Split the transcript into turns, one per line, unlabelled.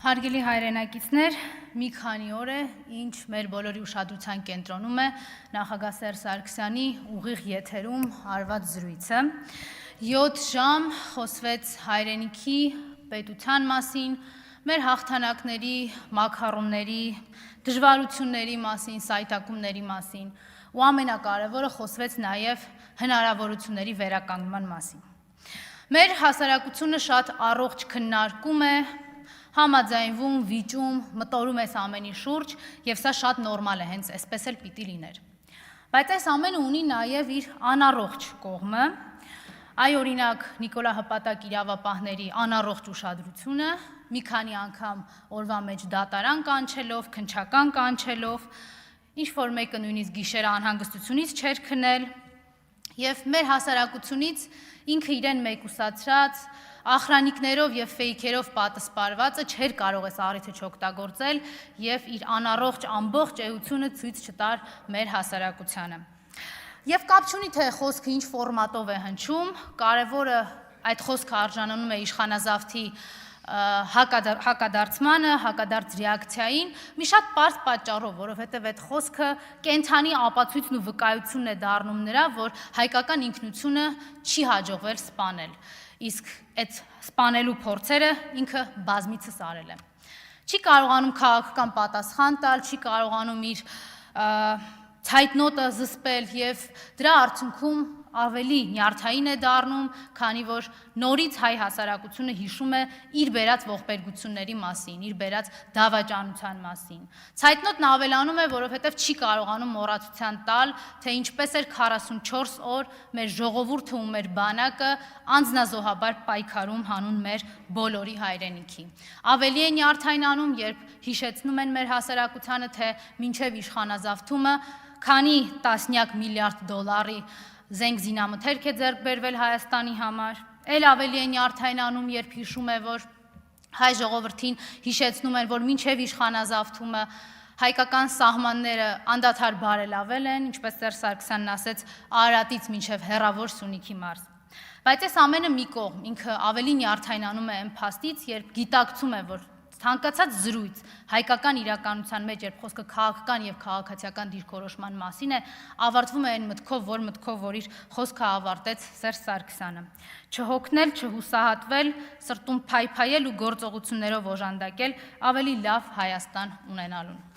Հարգելի հայրենակիցներ, մի քանի օր է, ինչ մեր բոլորի ուշադրության կենտրոնում է նախագահ Սերժ Սարգսյանի ուղիղ եթերում արված զրույցը։ 7 ժամ խոսվեց հայրենիքի, պետության մասին, մեր հաղթանակների, մաքարոնների, դժվարությունների մասին, սայթակումների մասին, ու ամենակարևորը խոսվեց նաև հնարավորությունների վերականգնման մասին։ Մեր հասարակությունը շատ առողջ քննարկում է, համաձայնվում, վիճում, մտորում այս ամենի շուրջ, եւ սա շատ նորմալ է, հենց այսպես էլ պիտի լիներ։ Բայց այս ամենը ունի նաև իր անառողջ կողմը, այ օրինակ Նիկոլա Հպատակ իրավապահների անառողջ ուշադրությունը, մի քանի անգամ օրվա մեջ դատարան կանչելով, քննչական կանչելով, ինչ որ մեկը նույնիսկ գիշերը անհանգստությունից չէր քնել, եւ մեր հասարակությունից ինքը իրեն մեկուսացրած ախրանիկներով եւ ֆեյքերով պատասպարվածը չէր կարող այս առիթը չօգտագործել եւ իր անառողջ ամբողջ էությունը ցույց չտար մեր հասարակությանը։ Եվ կապ չունի թե խոսքը ինչ ֆորմատով է հնչում, կարևորը այդ խոսքը արժանանում է իշխանազավթի հակադարձմանը, հակադարձ ռեակցիային, մի շատ պարզ պատճառով, որովհետև այդ խոսքը կենթանի ապացույցն ու վկայությունն է դառնում նրա, որ հայկական ինքնությունը չի հաջողվել սպանել, իսկ այդ սպանելու փորձերը ինքը բազմիցս արել է։ Չի կարողանում քաղաքական պատասխան տալ, չի կարողանում իր ցայտնոտը զսպել եւ դրա արդյունքում ավելի նյարդային է դառնում, քանի որ նորից հայ հասարակությունը հիշում է իր բերած ողբերգությունների մասին, իր բերած դավաճանության մասին։ Ցայտնոտն ավելանում է, որովհետև չի կարողանում մոռացության տալ, թե ինչպես էր 44 օր մեր ժողովուրդը ու մեր բանակը անձնազոհաբար պայքարում հանուն մեր բոլորի հայրենիքի։ Ավելի է նյարդայնանում, երբ հիշեցնում են մեր հասարակությանը, թե մինչև իշխանազավթումը քանի տասնյակ միլիարդ դոլարի զենք զինամթերք է ձեռք բերվել Հայաստանի համար, էլ ավելի է նյարդայնանում, երբ հիշում է, որ հայ ժողովրդին հիշեցնում են, որ մինչև իշխանազավթումը հայկական սահմանները անդադար բարելավել են, ինչպես Սերժ Սարգսյանն ասեց, Արարատից մինչև հեռավոր Սյունիքի մարզ։ Բայց այս ամենը մի կողմ, ինքը ավելի նյարդայնանում է այն փաստից, երբ գիտակցում է, որ ցանկացած զրույց հայկական իրականության մեջ, երբ խոսքը քաղաքական եւ քաղաքացիական դիրքորոշման մասին է, ավարտվում է այն մտքով, որ իր խոսքը ավարտեց Սերժ Սարգսյանը։ Չհոգնել, չհուսահատվել, սրտում փայփայել ու գործողություններով օժանդակել ավելի լավ Հայաստան ունենալուն։